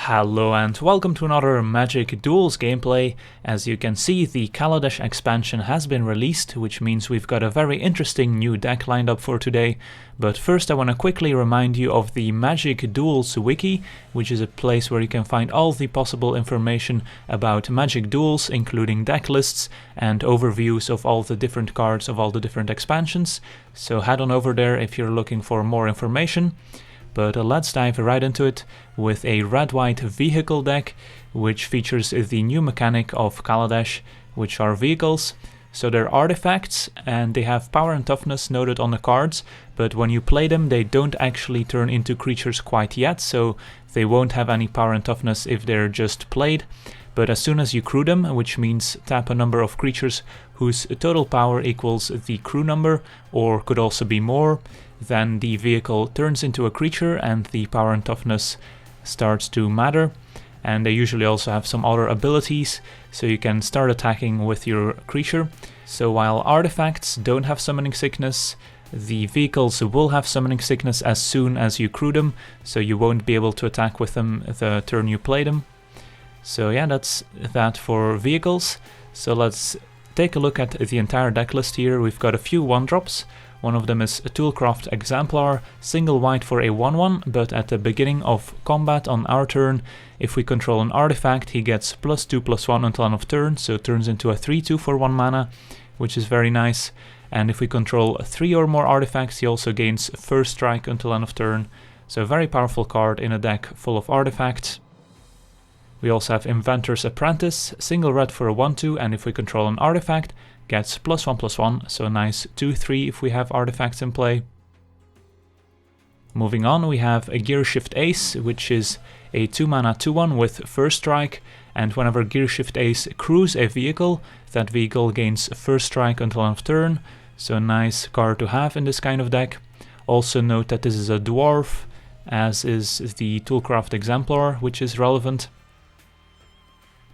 Hello and welcome to another Magic Duels gameplay. As you can see, the Kaladesh expansion has been released, which means we've got a very interesting new deck lined up for today. But first I want to quickly remind you of the Magic Duels Wiki, which is a place where you can find all the possible information about Magic Duels, including deck lists and overviews of all the different cards of all the different expansions. So head on over there if you're looking for more information. But let's dive right into it with a red-white vehicle deck, which features the new mechanic of Kaladesh, which are vehicles. So they're artifacts, and they have power and toughness noted on the cards, but when you play them they don't actually turn into creatures quite yet, so they won't have any power and toughness if they're just played. But as soon as you crew them, which means tap a number of creatures whose total power equals the crew number, or could also be more, then the vehicle turns into a creature and the power and toughness starts to matter. And they usually also have some other abilities, so you can start attacking with your creature. So while artifacts don't have summoning sickness, the vehicles will have summoning sickness as soon as you crew them, so you won't be able to attack with them the turn you play them. So yeah, that's that for vehicles. So let's take a look at the entire deck list here. We've got a few 1-drops. One of them is a Toolcraft Examplar, single white for a 1/1, but at the beginning of combat on our turn, if we control an artifact, he gets +2/+1 until end of turn, so it turns into a 3/2 for 1 mana, which is very nice. And if we control 3 or more artifacts, he also gains first strike until end of turn, so a very powerful card in a deck full of artifacts. We also have Inventor's Apprentice, single red for a 1/2, and if we control an artifact, gets +1/+1, so a nice 2/3 if we have artifacts in play. Moving on, we have a Gearshift Ace, which is a 2 mana 2/1 with first strike, and whenever Gearshift Ace crews a vehicle, that vehicle gains first strike until end of turn, so a nice card to have in this kind of deck. Also note that this is a dwarf, as is the Toolcraft Examplar, which is relevant.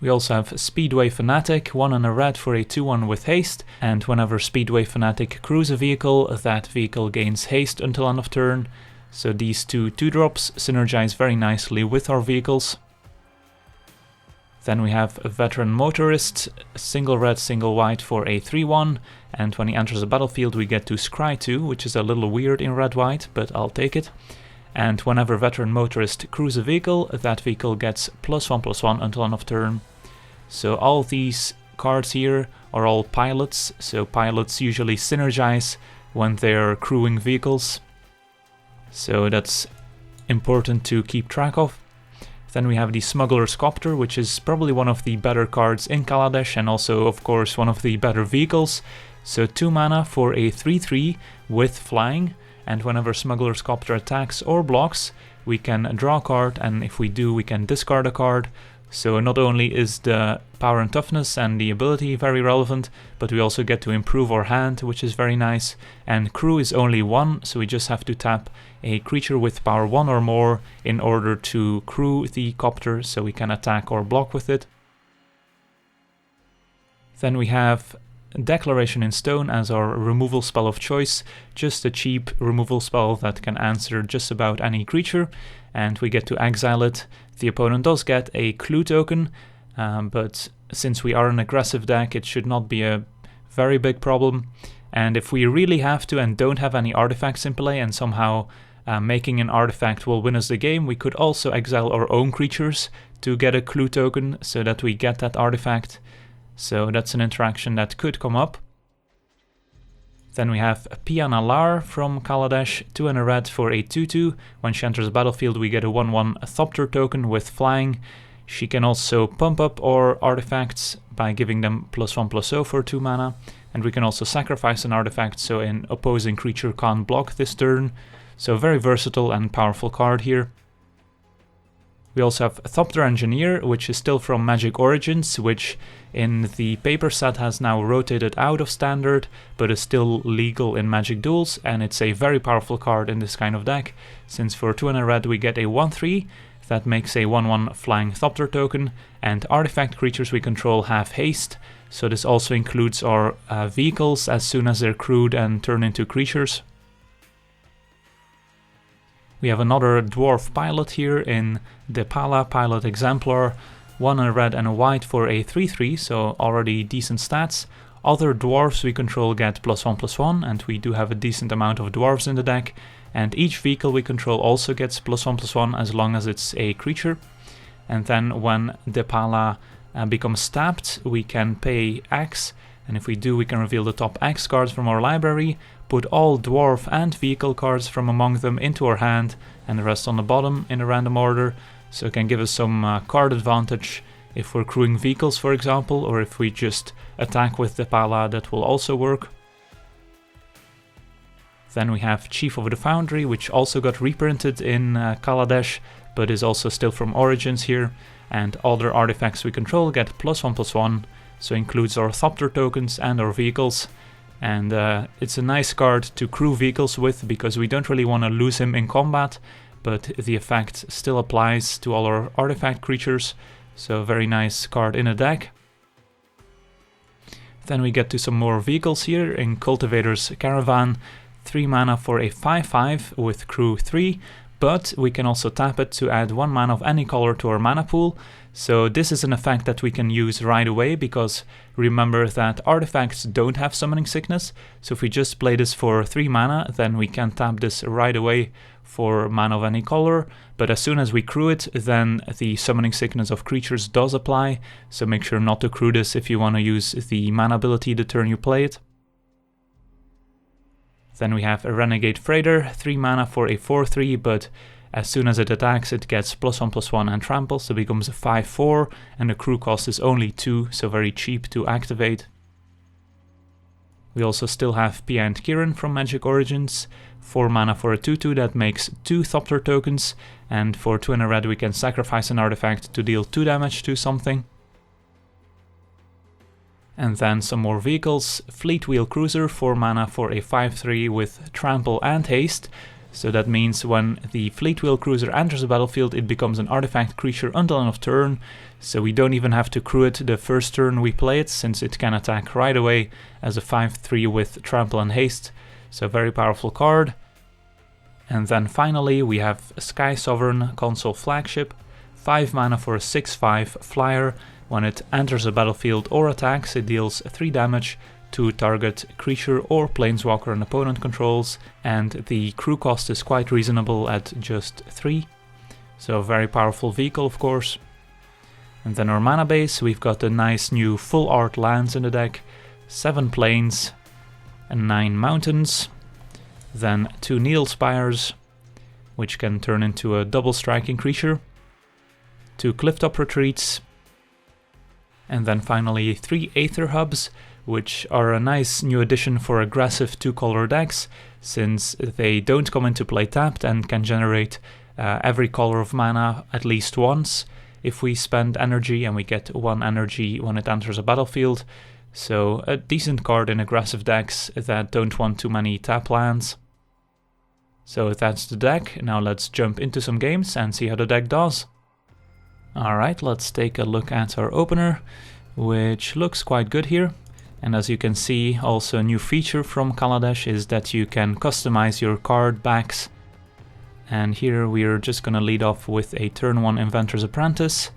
We also have Speedway Fanatic, 1 and a red for a 2/1 with haste, and whenever Speedway Fanatic crews a vehicle, that vehicle gains haste until end of turn. So these two 2-drops synergize very nicely with our vehicles. Then we have a Veteran Motorist, single red, single white for a 3/1, and when he enters the battlefield we get to scry 2, which is a little weird in red-white, but I'll take it. And whenever Veteran Motorist crews a vehicle, that vehicle gets +1/+1 until end of turn. So all these cards here are all pilots, so pilots usually synergize when they're crewing vehicles. So that's important to keep track of. Then we have the Smuggler's Copter, which is probably one of the better cards in Kaladesh and also of course one of the better vehicles. So 2 mana for a 3/3 with flying, and whenever Smuggler's Copter attacks or blocks, we can draw a card, and if we do we can discard a card. So not only is the power and toughness and the ability very relevant, but we also get to improve our hand, which is very nice. And crew is only 1, so we just have to tap a creature with power 1 or more in order to crew the copter, so we can attack or block with it. Then we have Declaration in Stone as our removal spell of choice, just a cheap removal spell that can answer just about any creature, and we get to exile it. The opponent does get a clue token, but since we are an aggressive deck it should not be a very big problem. And if we really have to and don't have any artifacts in play and somehow making an artifact will win us the game, we could also exile our own creatures to get a clue token so that we get that artifact. So that's an interaction that could come up. Then we have Pia Nalaar from Kaladesh, 2 and a red for a 2/2. When she enters the battlefield we get a 1/1 Thopter token with flying. She can also pump up our artifacts by giving them +1/+0 for 2 mana. And we can also sacrifice an artifact so an opposing creature can't block this turn. So very versatile and powerful card here. We also have Thopter Engineer, which is still from Magic Origins, which in the paper set has now rotated out of standard, but is still legal in Magic Duels, and it's a very powerful card in this kind of deck, since for 2 and a red we get a 1/3, that makes a 1/1 flying Thopter token, and artifact creatures we control have haste, so this also includes our vehicles as soon as they're crewed and turn into creatures. We have another dwarf pilot here in Depala, pilot Exemplar, 1 in a red and a white for a 3/3, so already decent stats. Other dwarves we control get +1/+1, and we do have a decent amount of dwarves in the deck. And each vehicle we control also gets +1/+1 as long as it's a creature. And then when Depala becomes tapped, we can pay X, and if we do, we can reveal the top X cards from our library, put all dwarf and vehicle cards from among them into our hand, and the rest on the bottom in a random order. So it can give us some card advantage if we're crewing vehicles, for example, or if we just attack with Depala, that will also work. Then we have Chief of the Foundry, which also got reprinted in Kaladesh, but is also still from Origins here. And other artifacts we control get +1/+1, so includes our Thopter tokens and our vehicles. And it's a nice card to crew vehicles with, because we don't really want to lose him in combat, but the effect still applies to all our artifact creatures, so very nice card in a deck. Then we get to some more vehicles here in Cultivator's Caravan, 3 mana for a 5/5 with crew 3, but we can also tap it to add 1 mana of any color to our mana pool. So this is an effect that we can use right away, because remember that artifacts don't have summoning sickness, so if we just play this for 3 mana, then we can tap this right away for mana of any color, but as soon as we crew it, then the summoning sickness of creatures does apply, so make sure not to crew this if you want to use the mana ability the turn you play it. Then we have a Renegade Freighter, 3 mana for a 4/3, but as soon as it attacks, it gets +1/+1 and trample, so it becomes a 5/4, and the crew cost is only 2, so very cheap to activate. We also still have Pia and Kiran from Magic Origins, 4 mana for a 2/2 that makes 2 Thopter tokens, and for 2 in a red we can sacrifice an artifact to deal 2 damage to something. And then some more vehicles, Fleetwheel Cruiser, 4 mana for a 5/3 with trample and haste. So that means when the Fleetwheel Cruiser enters the battlefield, it becomes an artifact creature until end of turn, so we don't even have to crew it the first turn we play it, since it can attack right away as a 5/3 with trample and haste, so very powerful card. And then finally we have Skysovereign, Consul Flagship, 5 mana for a 6/5 flyer. When it enters the battlefield or attacks, it deals 3 damage to target creature or planeswalker an opponent controls, and the crew cost is quite reasonable at just 3, so a very powerful vehicle of course. And then our mana base, we've got the nice new full art lands in the deck, 7 plains and 9 mountains, then 2 Needle Spires, which can turn into a double striking creature, 2 Clifftop Retreats, and then finally 3 Aether Hubs, which are a nice new addition for aggressive 2-color decks, since they don't come into play tapped and can generate every color of mana at least once if we spend energy, and we get 1 energy when it enters a battlefield. So a decent card in aggressive decks that don't want too many tap lands. So that's the deck. Now let's jump into some games and see how the deck does. Alright, let's take a look at our opener, which looks quite good here. And as you can see, also a new feature from Kaladesh is that you can customize your card backs. And here we're just gonna lead off with a turn 1 Inventor's Apprentice,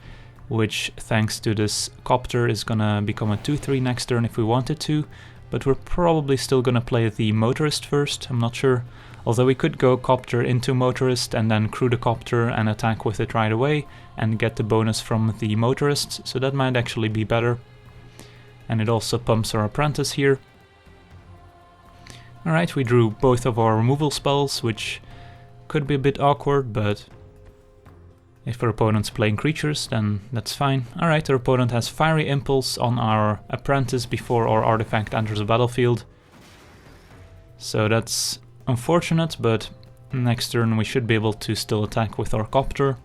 which thanks to this Copter is gonna become a 2/3 next turn if we wanted to, but we're probably still gonna play the Motorist first, I'm not sure. Although we could go Copter into Motorist and then crew the Copter and attack with it right away and get the bonus from the Motorist, so that might actually be better. And it also pumps our Apprentice here. Alright, we drew both of our removal spells, which could be a bit awkward, but if our opponent's playing creatures, then that's fine. Alright, our opponent has Fiery Impulse on our Apprentice before our artifact enters the battlefield. So that's unfortunate, but next turn we should be able to still attack with our Copter.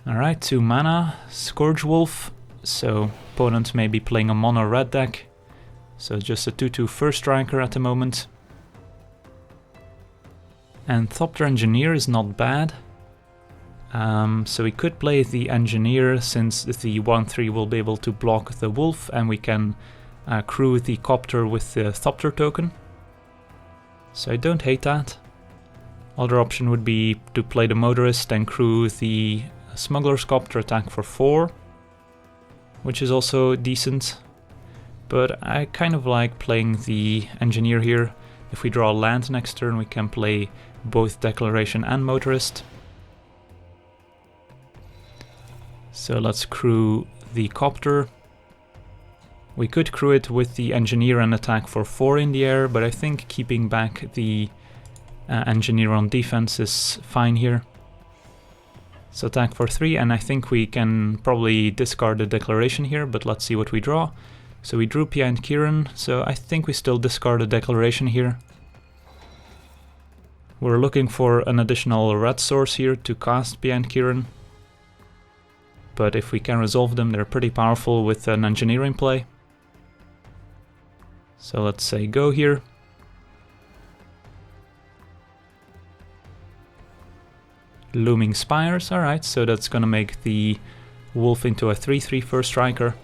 Alright, 2 mana, Scourge Wolf, so opponent may be playing a mono red deck, so just a 2/2 first striker at the moment. And Thopter Engineer is not bad, so we could play the Engineer since the 1/3 will be able to block the Wolf, and we can crew the Copter with the Thopter token. So I don't hate that. Other option would be to play the Motorist and crew the Smuggler's Copter attack for 4, which is also decent. But I kind of like playing the Engineer here. If we draw land next turn, we can play both Declaration and Motorist. So let's crew the Copter. We could crew it with the Engineer and attack for 4 in the air, but I think keeping back the Engineer on defense is fine here. So attack for 3, and I think we can probably discard the Declaration here, but let's see what we draw. So we drew Pia and Kiran, so I think we still discard the Declaration here. We're looking for an additional red source here to cast Pia and Kiran. But if we can resolve them, they're pretty powerful with an Engineering play. So let's say go here. Looming Spires, alright, so that's gonna make the Wolf into a 3/3 first striker.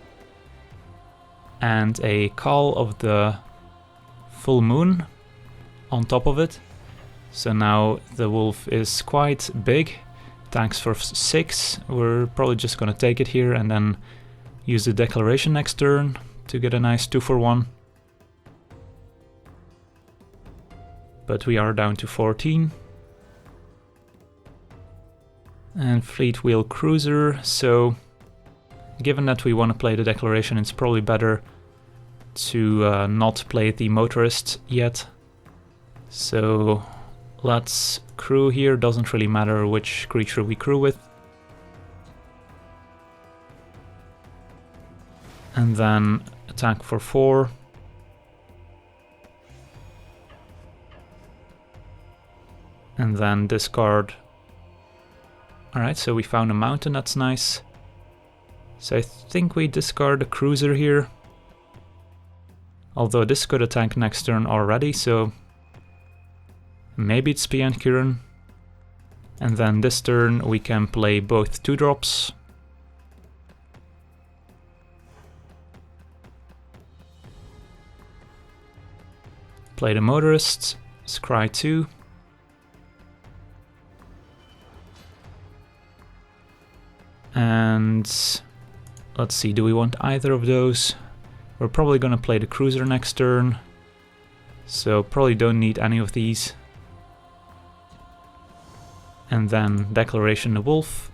And a Call of the Full Moon on top of it. So now the Wolf is quite big. Attacks for 6. We're probably just gonna take it here and then use the Declaration next turn to get a nice 2-for-1. But we are down to 14. And Fleetwheel Cruiser, so given that we want to play the Declaration, it's probably better to not play the Motorist yet. So let's crew here, doesn't really matter which creature we crew with. And then attack for 4. And then discard. Alright, so we found a mountain, that's nice. So I think we discard a cruiser here. Although this could attack next turn already, so maybe it's Pia and Kiran. And then this turn we can play both 2-drops. Play the Motorist, scry 2. And let's see, do we want either of those? We're probably gonna play the cruiser next turn, so probably don't need any of these. And then Declaration the Wolf.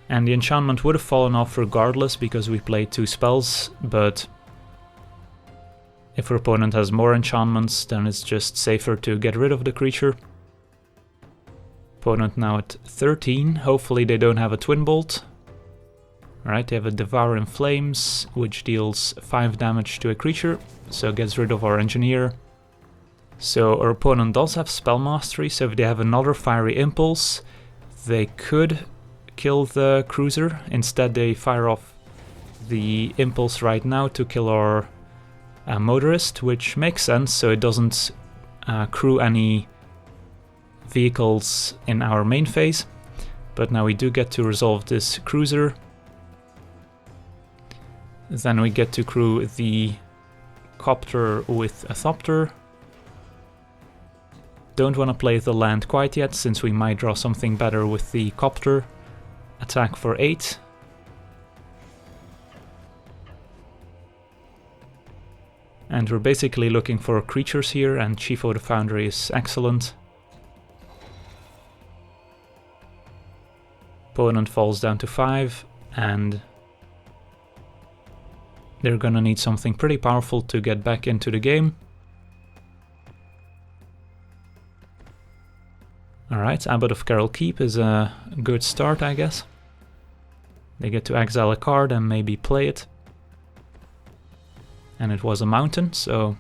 And the enchantment would have fallen off regardless because we played 2 spells, but if our opponent has more enchantments, then it's just safer to get rid of the creature. Opponent now at 13, hopefully they don't have a Twin Bolt. Alright, they have a Devour in Flames, which deals 5 damage to a creature, so gets rid of our Engineer. So our opponent does have Spell Mastery, so if they have another Fiery Impulse, they could kill the Cruiser. Instead they fire off the Impulse right now to kill our Motorist, which makes sense, so it doesn't crew any vehicles in our main phase. But now we do get to resolve this Cruiser. Then we get to crew the Copter with a Thopter. Don't want to play the land quite yet, since we might draw something better with the Copter. Attack for 8. And we're basically looking for creatures here, and Chiefo the Foundry is excellent. Opponent falls down to 5, and they're gonna need something pretty powerful to get back into the game. Alright, Abbot of Carroll Keep is a good start, I guess. They get to exile a card and maybe play it. And it was a mountain, so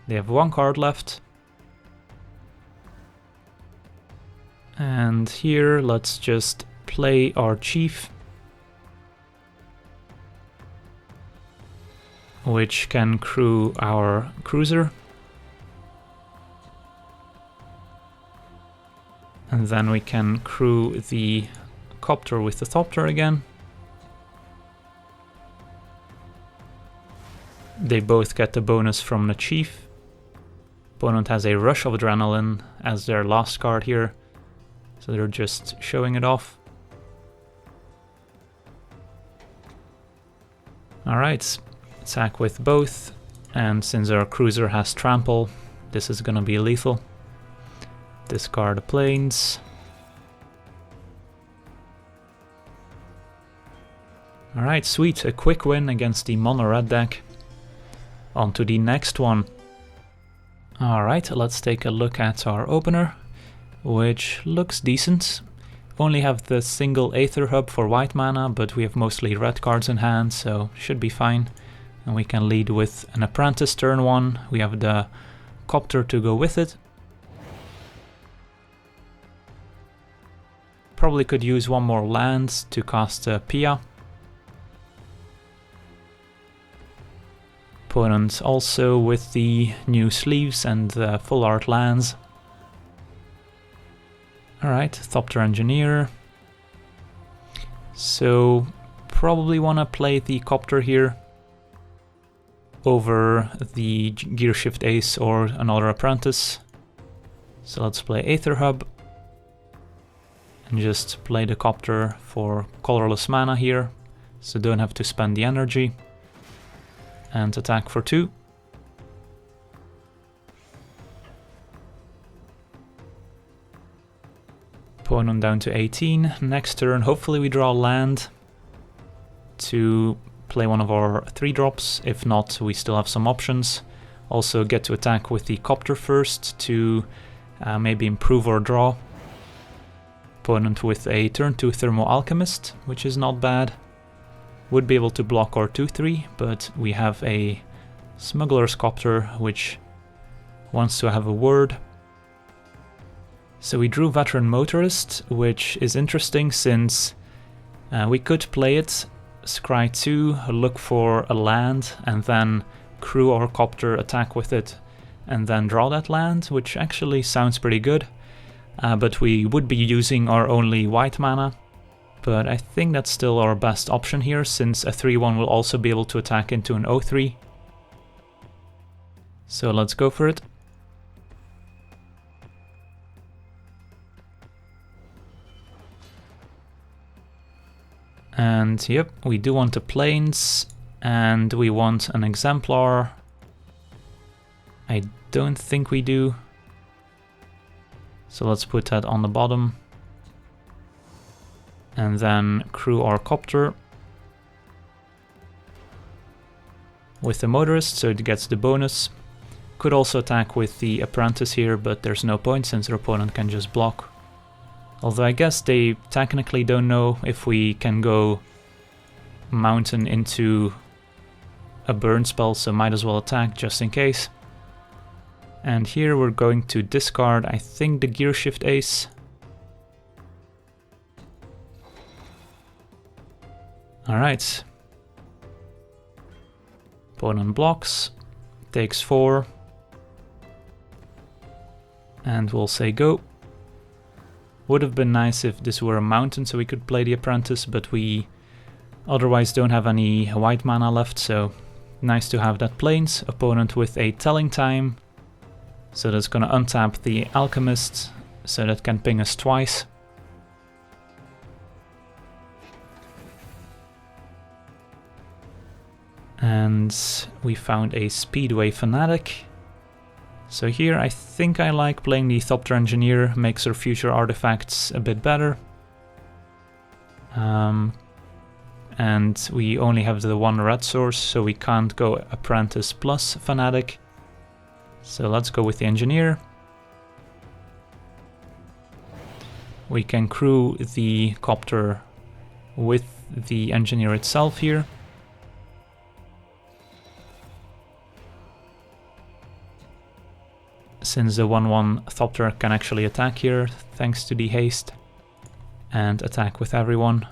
they have 1 card left. And here, let's just play our Chief, which can crew our Cruiser. And then we can crew the Copter with the Thopter again. They both get the bonus from the chief. Opponent has a Rush of Adrenaline as their last card here, so they're just showing it off. Alright, attack with both, and since our cruiser has trample, this is gonna be lethal. Discard the planes. Alright, sweet, a quick win against the mono red deck. On to the next one. Alright, let's take a look at our opener, which looks decent. Only have the single Aether Hub for white mana, but we have mostly red cards in hand, so should be fine. And we can lead with an Apprentice turn 1. We have the Copter to go with it. Probably could use one more land to cast Pia. Opponent also with the new sleeves and full art lands. Alright, Thopter Engineer. So probably want to play the Copter here over the Gearshift Ace or another Apprentice. So let's play Aether Hub and just play the Copter for colorless mana here, so don't have to spend the energy. And attack for 2. Opponent down to 18. Next turn, hopefully we draw land to play one of our 3-drops. If not, we still have some options. Also get to attack with the Copter first to maybe improve our draw. Opponent with a turn 2 Thermo Alchemist, which is not bad. Would be able to block our 2-3, but we have a Smuggler's Copter, which wants to have a word. So we drew Veteran Motorist, which is interesting since we could play it, scry 2, look for a land, and then crew our Copter, attack with it, and then draw that land, which actually sounds pretty good. But we would be using our only white mana. But I think that's still our best option here, since a 3-1 will also be able to attack into an 0-3. So let's go for it. And yep, we do want the planes, and we want an Exemplar. I don't think we do. So let's put that on the bottom. And then crew our Copter with the Motorist, so it gets the bonus. Could also attack with the Apprentice here, but there's no point since their opponent can just block. Although I guess they technically don't know if we can go mountain into a burn spell, so might as well attack just in case. And here we're going to discard, I think, the Gearshift Ace. Alright. Opponent blocks, takes 4. And we'll say go. Would have been nice if this were a mountain so we could play the Apprentice, but we otherwise don't have any white mana left, so nice to have that plains. Opponent with a telling time, so that's gonna untap the Alchemist, so that can ping us twice. And we found a Speedway Fanatic. So here I think I like playing the Thopter Engineer, makes our future artifacts a bit better. And we only have the one red source, so we can't go Apprentice plus Fanatic. So let's go with the Engineer. We can crew the Copter with the Engineer itself here. Since the 1-1 Thopter can actually attack here, thanks to the haste, and attack with everyone.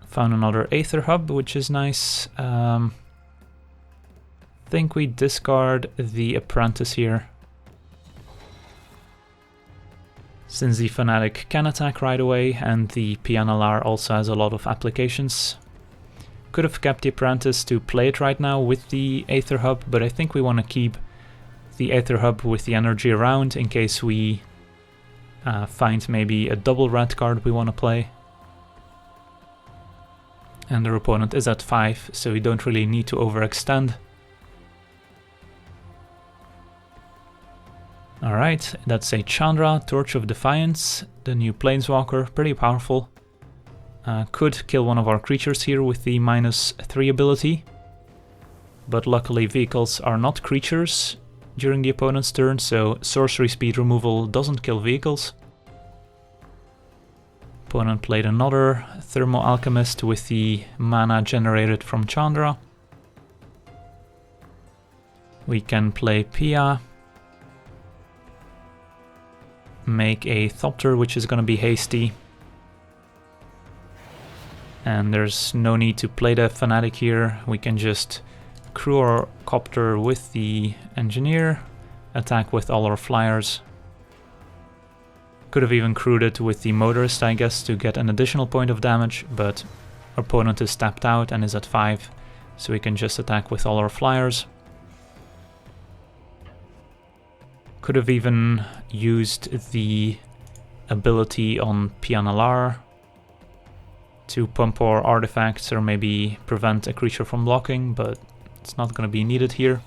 Found another Aether Hub, which is nice. Think we discard the Apprentice here. since the Fanatic can attack right away and the Pia Nalaar also has a lot of applications. Could have kept the Apprentice to play it right now with the Aether Hub, but I think we want to keep the Aether Hub with the energy around in case we find maybe a double red card we want to play. And their opponent is at 5, so we don't really need to overextend. Alright, that's a Chandra, Torch of Defiance, the new Planeswalker, pretty powerful. Could kill one of our creatures here with the -3 ability. But luckily vehicles are not creatures during the opponent's turn, so sorcery speed removal doesn't kill vehicles. Opponent played another Thermo Alchemist with the mana generated from Chandra. We can play Pia. Make a Thopter, which is going to be hasty. And there's no need to play the Fanatic here. We can just crew our Copter with the Engineer, attack with all our flyers. Could have even crewed it with the Motorist, I guess, to get an additional point of damage, but our opponent is tapped out and is at 5, so we can just attack with all our flyers. Could have even used the ability on Pia Nalaar to pump our artifacts or maybe prevent a creature from blocking, but it's not going to be needed here.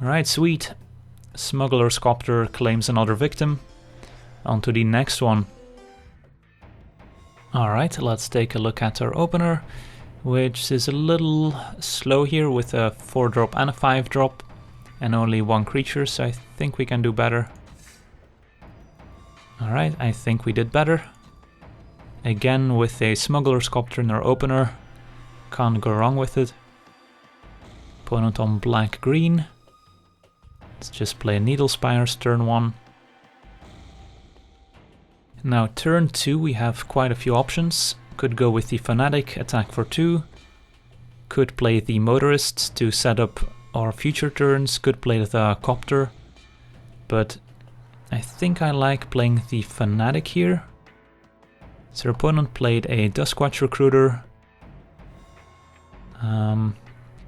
Alright, sweet. Smuggler's Copter claims another victim. On to the next one. Alright, let's take a look at our opener, which is a little slow here with a 4-drop and a 5-drop. And only one creature, so I think we can do better. Alright, I think we did better. Again with a Smuggler's Copter in our opener. Can't go wrong with it. Opponent on black-green. Let's just play Needle Spires turn 1. Now turn 2 we have quite a few options. Could go with the Fanatic, attack for 2. Could play the Motorist to set up our future turns, could play the Copter, but I think I like playing the Fanatic here. So our opponent played a Duskwatch Recruiter.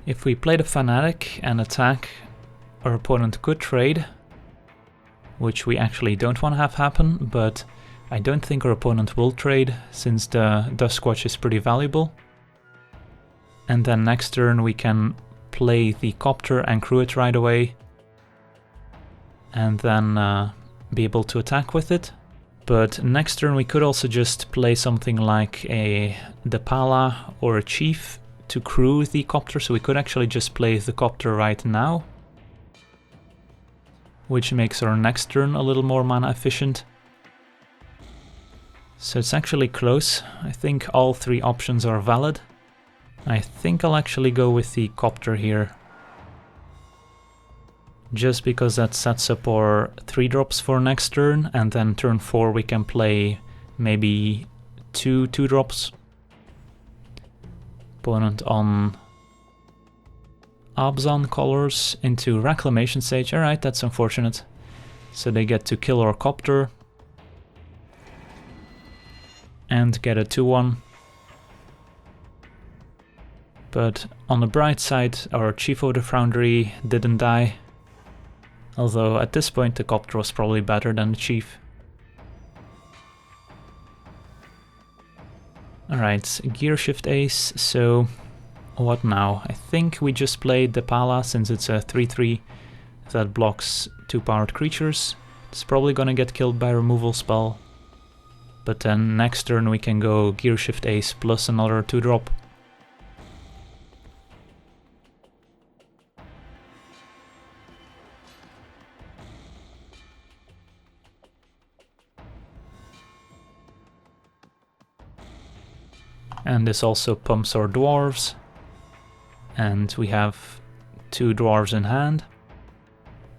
If we play the Fanatic and attack, our opponent could trade, which we actually don't want to have happen, but I don't think our opponent will trade since the Duskwatch is pretty valuable. And then next turn we can play the Copter and crew it right away, and then be able to attack with it. But next turn we could also just play something like a Depala or a Chief to crew the Copter, so we could actually just play the Copter right now, which makes our next turn a little more mana efficient. So it's actually close. I think all 3 options are valid. I think I'll actually go with the Copter here, just because that sets up our 3-drops for next turn, and then turn 4 we can play maybe 2 2-drops. Opponent on Abzan colors into Reclamation Sage. Alright, that's unfortunate. So they get to kill our Copter and get a 2-1. But on the bright side, our Chief of the Foundry didn't die. Although at this point the Copter was probably better than the Chief. Alright, Gearshift Ace, so what now? I think we just played Depala since it's a 3/3 that blocks 2 powered creatures. It's probably gonna get killed by a removal spell. But then next turn we can go Gearshift Ace plus another 2-drop. And this also pumps our Dwarves. And we have 2 Dwarves in hand.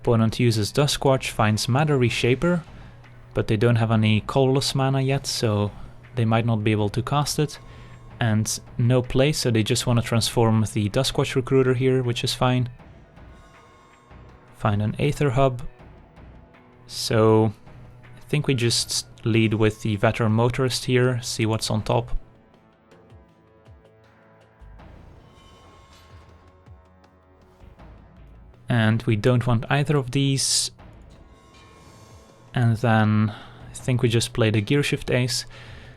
Opponent uses Duskwatch, finds Matter Reshaper, but they don't have any colorless mana yet, so they might not be able to cast it. And no play, so they just want to transform the Duskwatch Recruiter here, which is fine. Find an Aether Hub. So I think we just lead with the Veteran Motorist here, see what's on top. And we don't want either of these. And then I think we just play the Gearshift Ace.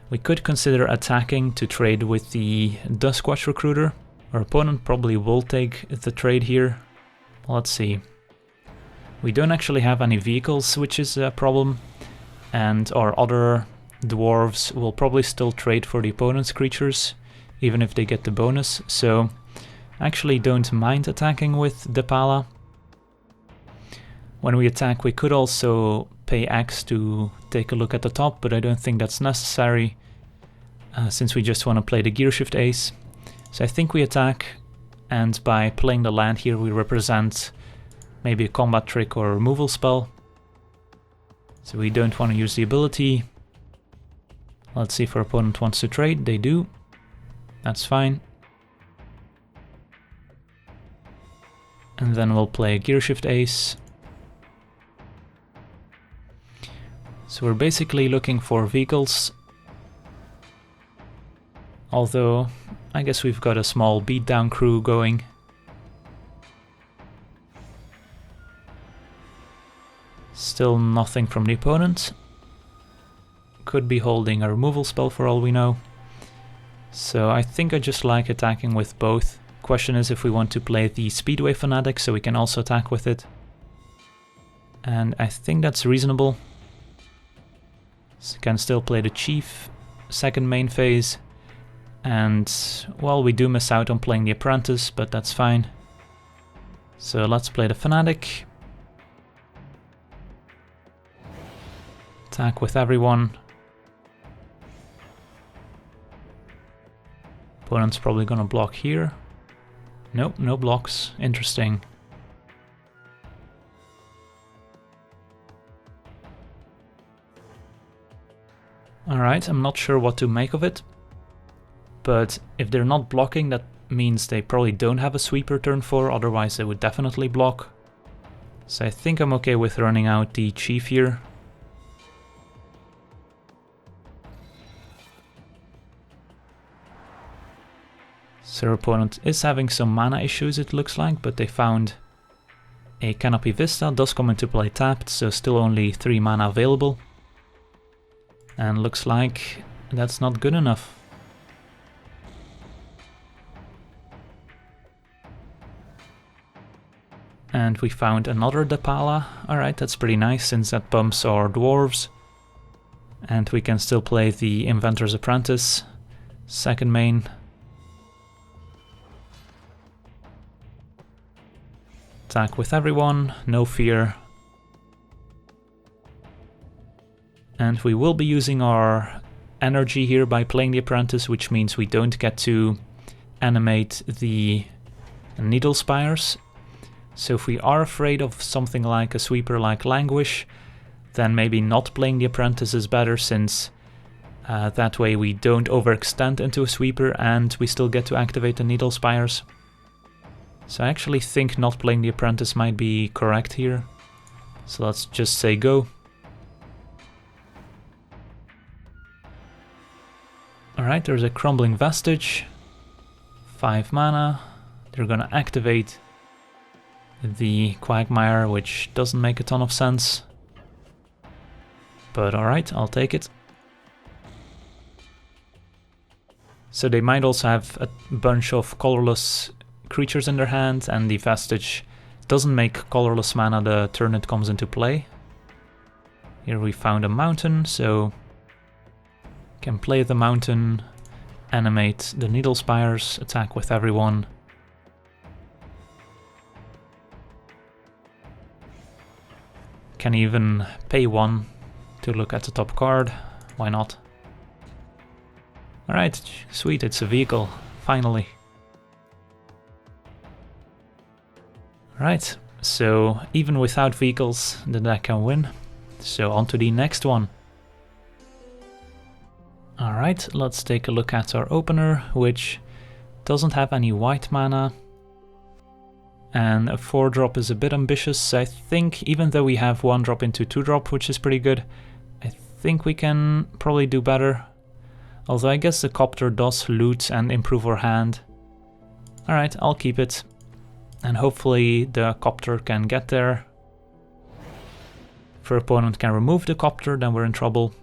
We could consider attacking to trade with the Duskwatch Recruiter. Our opponent probably will take the trade here. Let's see. We don't actually have any vehicles, which is a problem. And our other Dwarves will probably still trade for the opponent's creatures, even if they get the bonus. So I actually don't mind attacking with Depala. When we attack, we could also pay X to take a look at the top, but I don't think that's necessary, since we just want to play the Gearshift Ace. So I think we attack, and by playing the land here we represent maybe a combat trick or a removal spell. So we don't want to use the ability. Let's see if our opponent wants to trade. They do. That's fine. And then we'll play a Gearshift Ace. So we're basically looking for vehicles. Although, I guess we've got a small beatdown crew going. Still nothing from the opponent. Could be holding a removal spell for all we know. So I think I just like attacking with both. Question is if we want to play the Speedway Fanatic so we can also attack with it. And I think that's reasonable. So can still play the Chief, second main phase. And, well, we do miss out on playing the Apprentice, but that's fine. So let's play the Fanatic. Attack with everyone. Opponent's probably gonna block here. Nope, no blocks. Interesting. Alright, I'm not sure what to make of it. But if they're not blocking, that means they probably don't have a sweeper turn 4, otherwise they would definitely block. So I think I'm okay with running out the Chief here. So our opponent is having some mana issues, it looks like, but they found a Canopy Vista, does come into play tapped, so still only 3 mana available. And looks like that's not good enough. And we found another Depala. Alright, that's pretty nice since that bumps our Dwarves. And we can still play the Inventor's Apprentice, second main. Attack with everyone, no fear. And we will be using our energy here by playing the Apprentice, which means we don't get to animate the Needle Spires. So if we are afraid of something like a sweeper like Languish, then maybe not playing the Apprentice is better, since that way we don't overextend into a sweeper and we still get to activate the Needle Spires. So I actually think not playing the Apprentice might be correct here. So let's just say go. Alright, there's a Crumbling Vestige. 5 mana. They're gonna activate the Quagmire, which doesn't make a ton of sense. But alright, I'll take it. So they might also have a bunch of colorless creatures in their hand, and the Vestige doesn't make colorless mana the turn it comes into play. Here we found a mountain, so can play the mountain, animate the Needle Spires, attack with everyone. Can even pay 1 to look at the top card, why not? Alright, sweet, it's a vehicle, finally. Alright, so even without vehicles the deck can win. So on to the next one. Alright, let's take a look at our opener, which doesn't have any white mana. And a 4-drop is a bit ambitious. I think even though we have 1-drop into 2-drop, which is pretty good, I think we can probably do better. Although I guess the Copter does loot and improve our hand. Alright, I'll keep it. And hopefully the Copter can get there. If our opponent can remove the Copter, then we're in trouble.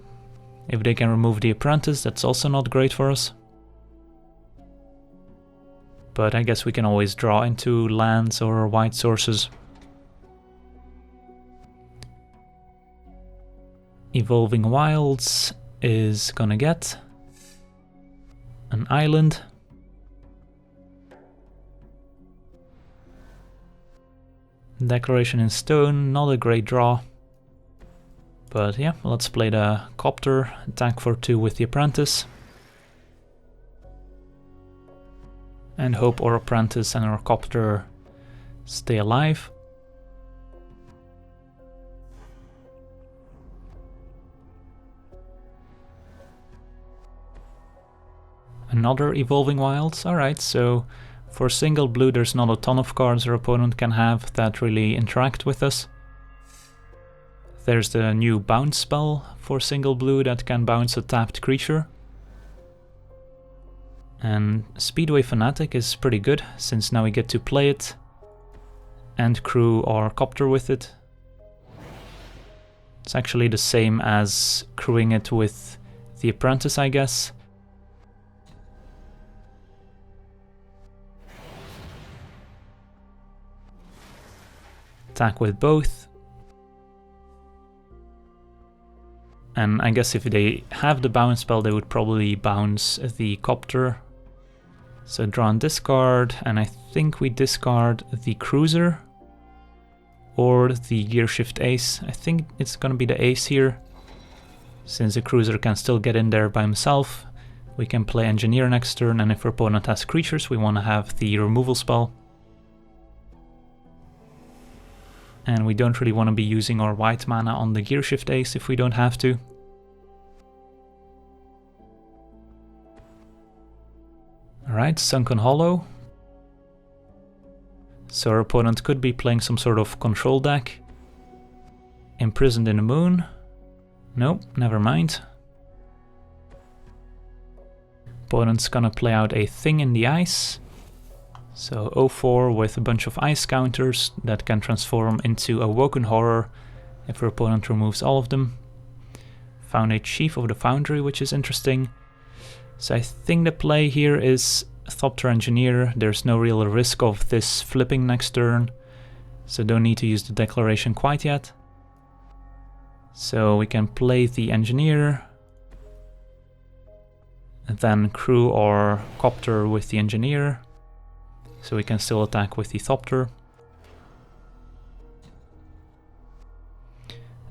If they can remove the Apprentice, that's also not great for us. But I guess we can always draw into lands or white sources. Evolving Wilds is gonna get an island. Declaration in Stone, not a great draw. But yeah, let's play the Copter, attack for 2 with the Apprentice. And hope our Apprentice and our Copter stay alive. Another Evolving Wilds, alright, so for single blue there's not a ton of cards our opponent can have that really interact with us. There's the new bounce spell for single blue that can bounce a tapped creature. And Speedway Fanatic is pretty good, since now we get to play it and crew our Copter with it. It's actually the same as crewing it with the Apprentice, I guess. Attack with both. And I guess if they have the bounce spell, they would probably bounce the Copter. So draw and discard, and I think we discard the Cruiser or the Gearshift Ace. I think it's gonna be the Ace here, since the Cruiser can still get in there by himself. We can play Engineer next turn, and if our opponent has creatures, we want to have the removal spell. And we don't really want to be using our white mana on the Gearshift Ace if we don't have to. Alright, Sunken Hollow. So our opponent could be playing some sort of control deck. Imprisoned in the Moon. Nope, never mind. Opponent's gonna play out a Thing in the Ice. So 0-4 with a bunch of ice counters that can transform into Awoken Horror if our opponent removes all of them. Found a Chief of the Foundry, which is interesting. So I think the play here is Thopter Engineer. There's no real risk of this flipping next turn, so don't need to use the declaration quite yet. So we can play the Engineer, and then crew or Copter with the Engineer, so we can still attack with the Thopter.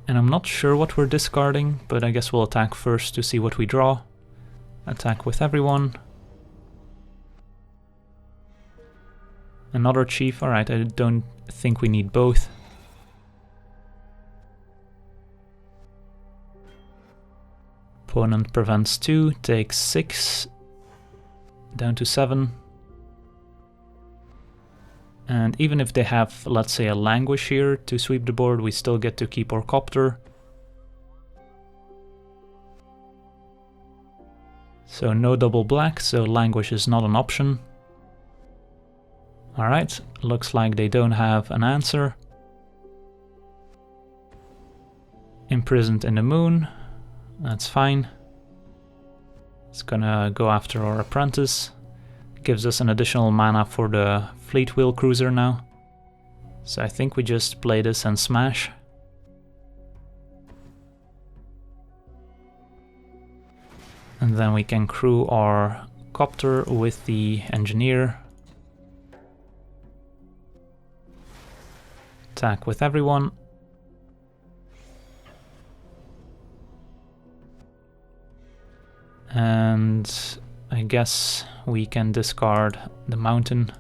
And I'm not sure what we're discarding, but I guess we'll attack first to see what we draw. Attack with everyone. Another Chief, alright, I don't think we need both. Opponent prevents 2, takes 6, down to 7. And even if they have, let's say, a Languish here to sweep the board, we still get to keep our Copter. So no double black, so Languish is not an option. Alright, looks like they don't have an answer. Imprisoned in the Moon, that's fine. It's gonna go after our Apprentice. Gives us an additional mana for the Fleetwheel Cruiser now. So I think we just play this and smash. And then we can crew our Copter with the Engineer. Attack with everyone. And I guess we can discard the Mountain.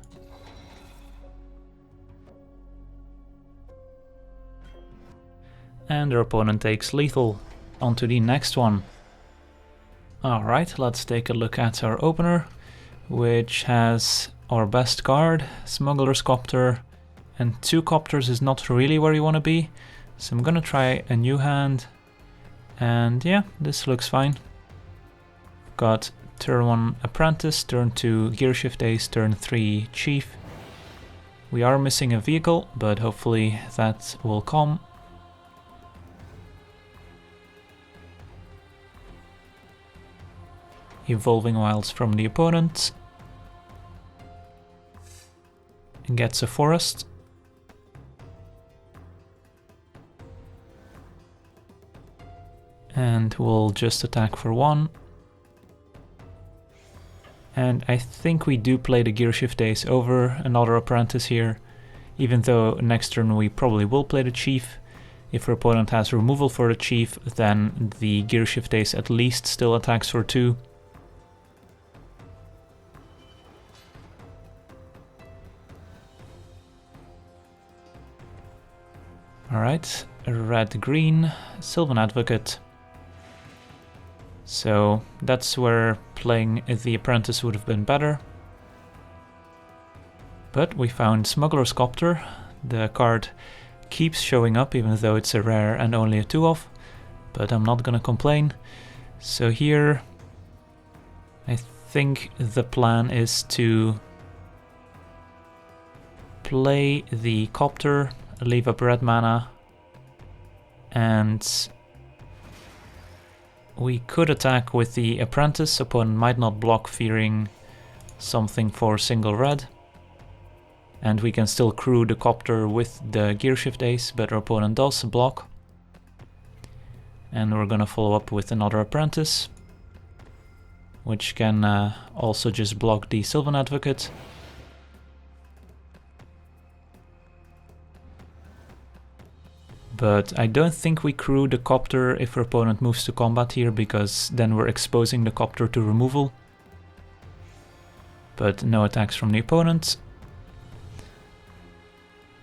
And our opponent takes lethal. On to the next one. Alright, let's take a look at our opener, which has our best card, Smuggler's Copter, and 2 Copters is not really where you want to be, so I'm gonna try a new hand. And yeah, this looks fine. Got turn 1 Apprentice, turn 2 Gearshift Ace, turn 3 Chief. We are missing a vehicle, but hopefully that will come. Evolving Wilds from the opponent. And gets a forest. And we'll just attack for 1. And I think we do play the Gearshift Ace over another Apprentice here, even though next turn we probably will play the Chief. If our opponent has removal for the Chief, then the Gearshift Ace at least still attacks for 2. Alright, red-green, Sylvan Advocate. So that's where playing the Apprentice would have been better. But we found Smuggler's Copter. The card keeps showing up even though it's a rare and only a 2-off, but I'm not gonna complain. So here I think the plan is to play the Copter, leave up red mana, and we could attack with the Apprentice. Opponent might not block, fearing something for single red. And we can still crew the Copter with the Gearshift Ace, but our opponent does block. And we're gonna follow up with another Apprentice, which can also just block the Sylvan Advocate. But I don't think we crew the Copter if our opponent moves to combat here, because then we're exposing the Copter to removal. But no attacks from the opponent.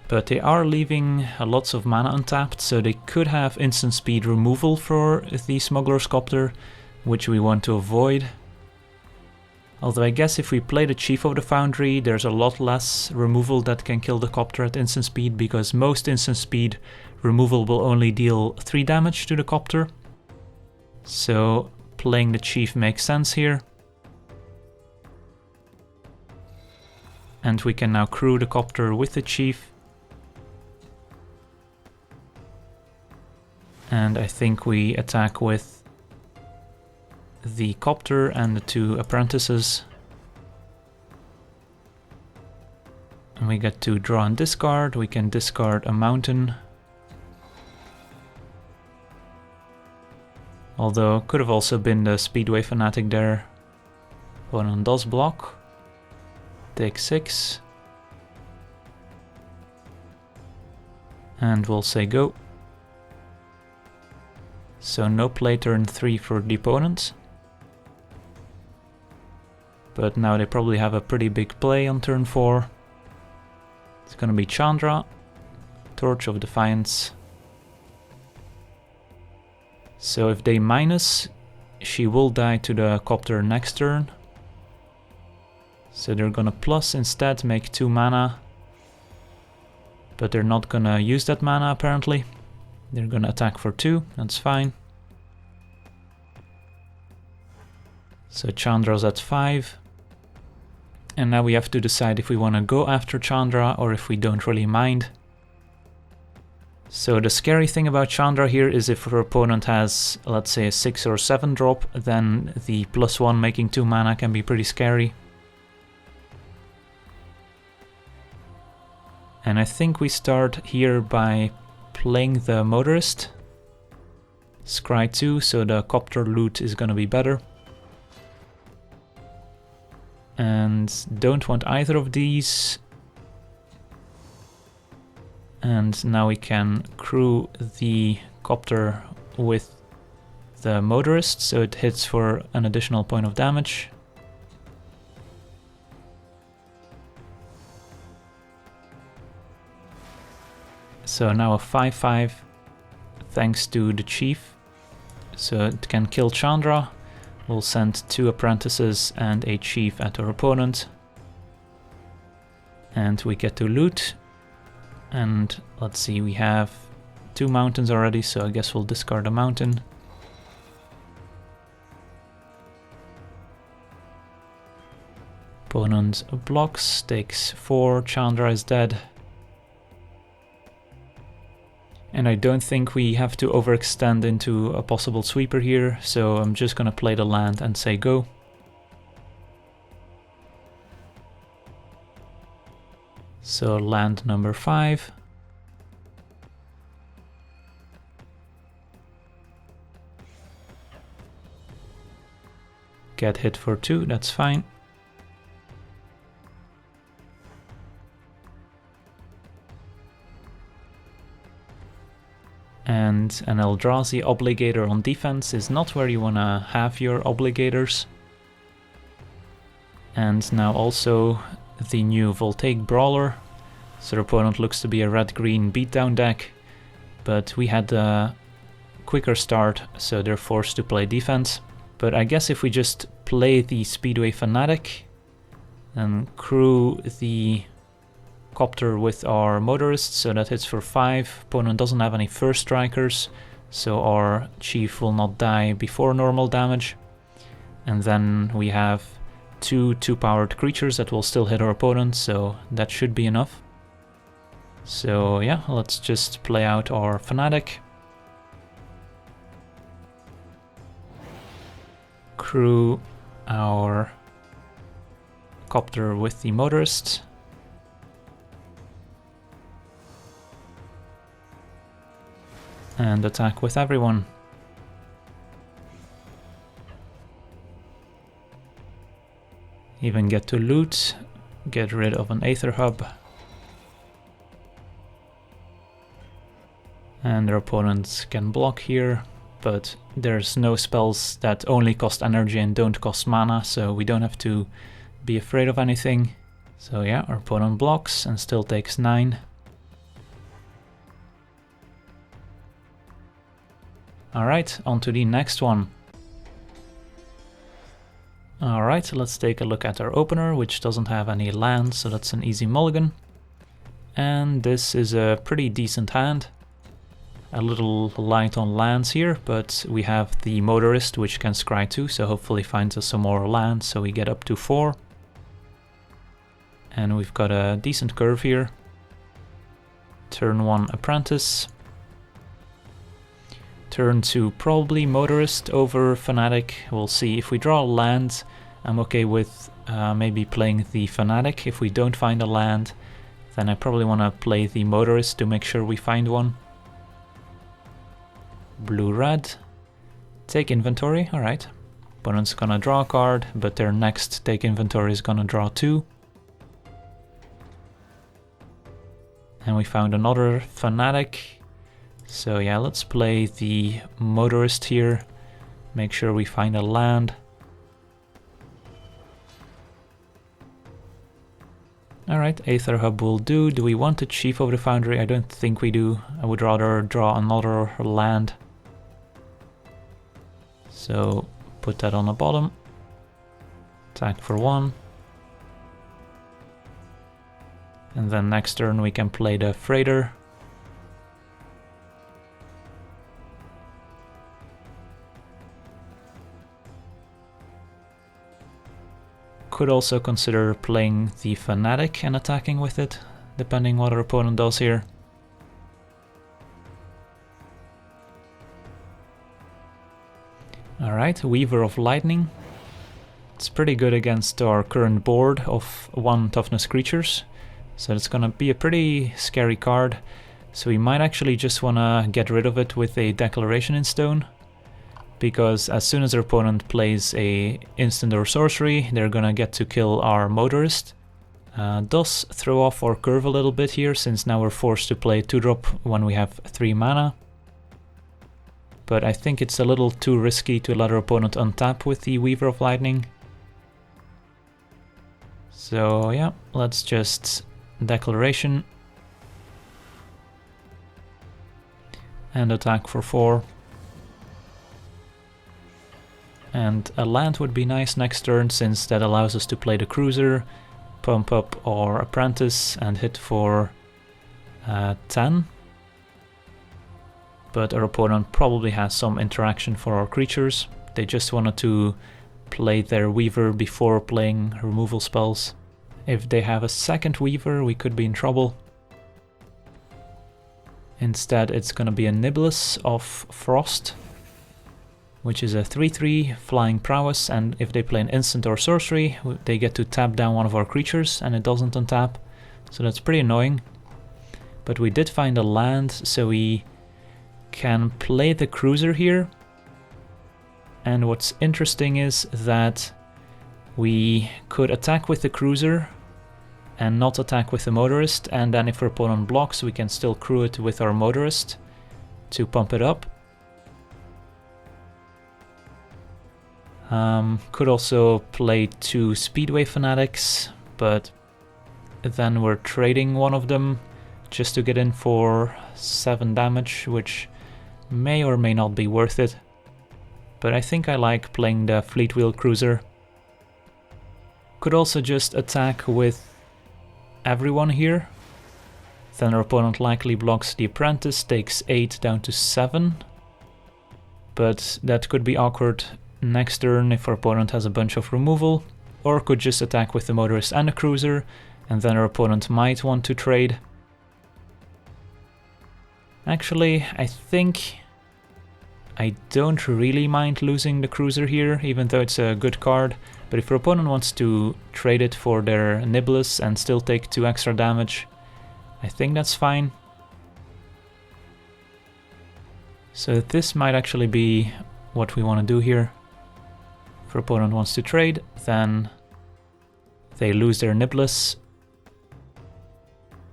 But they are leaving lots of mana untapped, so they could have instant speed removal for the Smuggler's Copter, which we want to avoid. Although I guess if we play the Chief of the Foundry, there's a lot less removal that can kill the Copter at instant speed, because most instant speed removal will only deal 3 damage to the Copter. So playing the Chief makes sense here. And we can now crew the Copter with the Chief. And I think we attack with the Copter and the 2 Apprentices. And we get to draw and discard. We can discard a mountain. Although could have also been the Speedway Fanatic there. Opponent does block. Take 6. And we'll say go. So no play turn 3 for the opponent. But now they probably have a pretty big play on turn 4. It's gonna be Chandra, Torch of Defiance. So if they minus, she will die to the Copter next turn. So they're gonna plus instead, make 2 mana. But they're not gonna use that mana apparently. They're gonna attack for 2, that's fine. So Chandra's at 5. And now we have to decide if we want to go after Chandra or if we don't really mind. So the scary thing about Chandra here is if her opponent has, let's say, a 6 or 7 drop, then the +1 making 2 mana can be pretty scary. And I think we start here by playing the Motorist. Scry 2, so the Copter loot is gonna be better. And don't want either of these. And now we can crew the Copter with the Motorist, so it hits for an additional point of damage. So now a 5/5 thanks to the Chief. So it can kill Chandra. We'll send 2 Apprentices and a Chief at our opponent. And we get to loot. And let's see, we have 2 mountains already, so I guess we'll discard a mountain. Opponent blocks, takes 4, Chandra is dead. And I don't think we have to overextend into a possible sweeper here, so I'm just gonna play the land and say go. So land number 5. Get hit for 2, that's fine. And an Eldrazi Obligator on defense is not where you wanna have your Obligators. And now also the new Voltaic Brawler. So their opponent looks to be a red-green beatdown deck, but we had a quicker start, so they're forced to play defense. But I guess if we just play the Speedway Fanatic and crew the Copter with our Motorist, so that hits for 5. Opponent doesn't have any first strikers, so our chief will not die before normal damage. And then we have 2 2-powered creatures that will still hit our opponent, so that should be enough. So yeah, let's just play out our Fanatic. Crew our Copter with the Motorist. And attack with everyone. Even get to loot, get rid of an Aether Hub. And their opponents can block here, but there's no spells that only cost energy and don't cost mana, so we don't have to be afraid of anything. So yeah, our opponent blocks and still takes 9. Alright, on to the next one. Alright, let's take a look at our opener, which doesn't have any lands, so that's an easy mulligan. And this is a pretty decent hand. A little light on lands here, but we have the Motorist, which can scry too, so hopefully finds us some more lands, so we get up to 4. And we've got a decent curve here. Turn 1 Apprentice. Turn 2 probably Motorist over Fanatic. We'll see. If we draw a land, I'm okay with maybe playing the Fanatic. If we don't find a land, then I probably want to play the Motorist to make sure we find one. Blue-red. Take inventory, alright. Opponent's gonna draw a card, but their next take inventory is gonna draw 2. And we found another Fanatic. So yeah, let's play the Motorist here. Make sure we find a land. Alright, Aether Hub will do. Do we want to Chief over the Foundry? I don't think we do. I would rather draw another land. So put that on the bottom. Attack for 1. And then next turn we can play the Freighter. Could also consider playing the Fanatic and attacking with it, depending what our opponent does here. Alright, Weaver of Lightning. It's pretty good against our current board of 1 toughness creatures, so it's gonna be a pretty scary card. So we might actually just wanna get rid of it with a Declaration in Stone, because as soon as our opponent plays a instant or sorcery, they're gonna get to kill our Motorist. Does throw off our curve a little bit here, since now we're forced to play 2-drop when we have 3 mana. But I think it's a little too risky to let our opponent untap with the Weaver of Lightning. So yeah, let's just Declaration. And attack for 4. And a land would be nice next turn, since that allows us to play the Cruiser, pump up our Apprentice and hit for 10. But our opponent probably has some interaction for our creatures. They just wanted to play their Weaver before playing removal spells. If they have a second Weaver, we could be in trouble. Instead, it's gonna be a Nibelus of Frost, which is a 3/3 flying prowess, and if they play an instant or sorcery, they get to tap down one of our creatures and it doesn't untap, so that's pretty annoying. But we did find a land, so we can play the cruiser here. And what's interesting is that we could attack with the cruiser and not attack with the motorist, and then if our opponent blocks, we can still crew it with our motorist to pump it up. Could also play 2 Speedway Fanatics, but then we're trading one of them just to get in for 7 damage, which may or may not be worth it. But I think I like playing the Fleetwheel Cruiser. Could also just attack with everyone here. Then our opponent likely blocks the Apprentice, takes 8 down to 7. But that could be awkward next turn if our opponent has a bunch of removal, or could just attack with the Motorist and the Cruiser, and then our opponent might want to trade. Actually, I think I don't really mind losing the Cruiser here, even though it's a good card. But if your opponent wants to trade it for their Nibelus and still take 2 extra damage, I think that's fine. So this might actually be what we want to do here. If your opponent wants to trade, then they lose their Nibelus.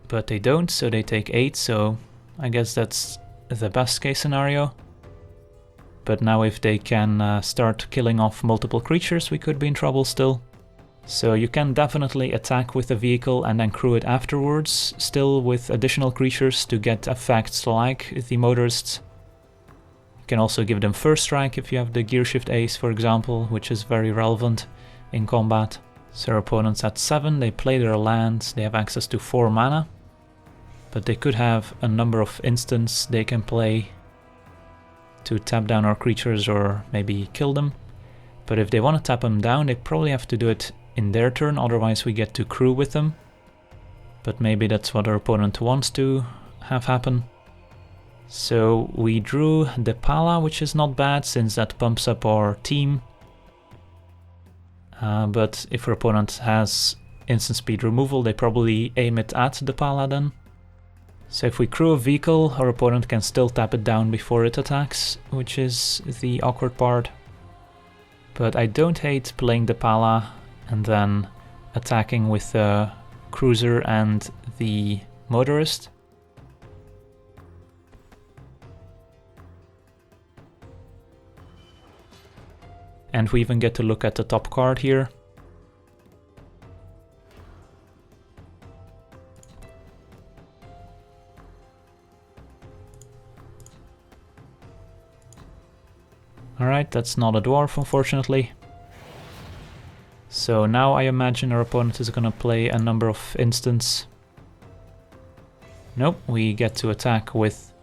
But they don't, so they take 8, so I guess that's the best case scenario. But now if they can start killing off multiple creatures, we could be in trouble still. So you can definitely attack with the vehicle and then crew it afterwards, still with additional creatures to get effects like the motorists. You can also give them first strike if you have the Gearshift Ace, for example, which is very relevant in combat. So our opponent's at 7, they play their lands, they have access to 4 mana. But they could have a number of instants they can play to tap down our creatures or maybe kill them. But if they want to tap them down, they probably have to do it in their turn, otherwise we get to crew with them. But maybe that's what our opponent wants to have happen. So we drew Depala, which is not bad since that pumps up our team. But if our opponent has instant speed removal, they probably aim it at Depala then. So if we crew a vehicle, our opponent can still tap it down before it attacks, which is the awkward part. But I don't hate playing Depala and then attacking with the cruiser and the motorist. And we even get to look at the top card here. Alright, that's not a dwarf, unfortunately. So now I imagine our opponent is gonna play a number of instants. Nope, we get to attack with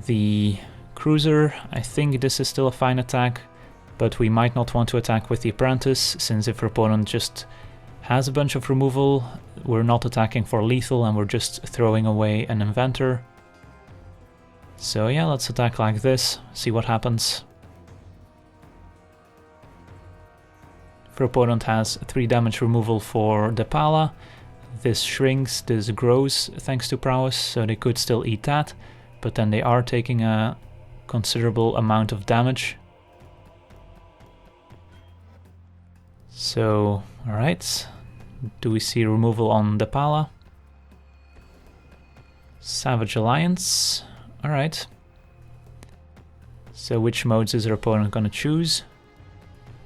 the cruiser. I think this is still a fine attack, but we might not want to attack with the Apprentice, since if our opponent just has a bunch of removal, we're not attacking for lethal and we're just throwing away an Inventor. So yeah, let's attack like this, see what happens. If your opponent has 3 damage removal for Depala, this shrinks, this grows thanks to prowess, so they could still eat that, but then they are taking a considerable amount of damage. So, alright, do we see removal on Depala? Savage Alliance, alright. So which modes is our opponent gonna choose?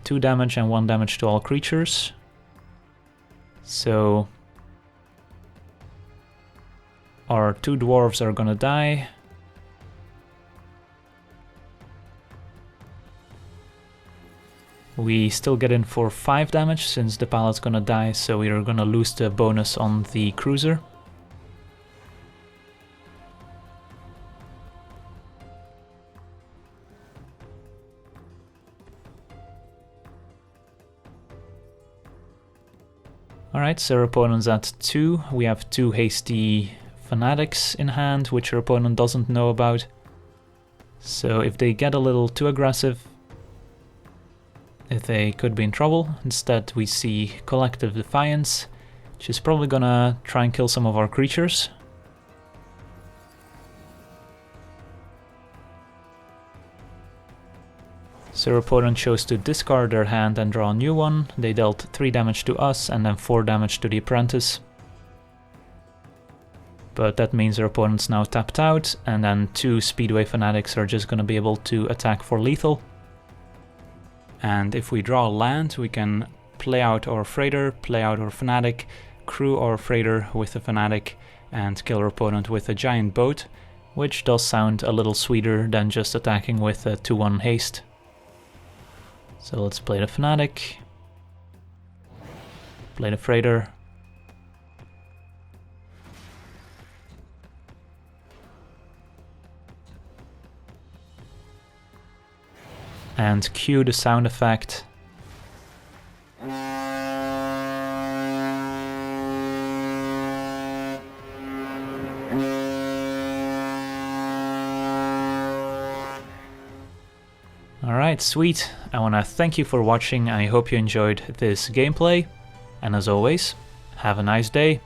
2 damage and 1 damage to all creatures. So our 2 dwarves are gonna die. We still get in for 5 damage since the Depala's gonna die, so we are gonna lose the bonus on the cruiser. Alright, so our opponent's at 2. We have 2 hasty fanatics in hand, which our opponent doesn't know about. So if they get a little too aggressive, they could be in trouble. Instead we see Collective Defiance, which is probably gonna try and kill some of our creatures. So our opponent chose to discard their hand and draw a new one. They dealt 3 damage to us and then 4 damage to the Apprentice. But that means our opponent's now tapped out, and then 2 Speedway Fanatics are just gonna be able to attack for lethal. And if we draw land, we can play out our Freighter, play out our Fanatic, crew our Freighter with the Fanatic, and kill our opponent with a giant boat, which does sound a little sweeter than just attacking with a 2-1 haste. So let's play the Fanatic, play the Freighter, and cue the sound effect. Alright, sweet. I wanna thank you for watching. I hope you enjoyed this gameplay. And as always, have a nice day.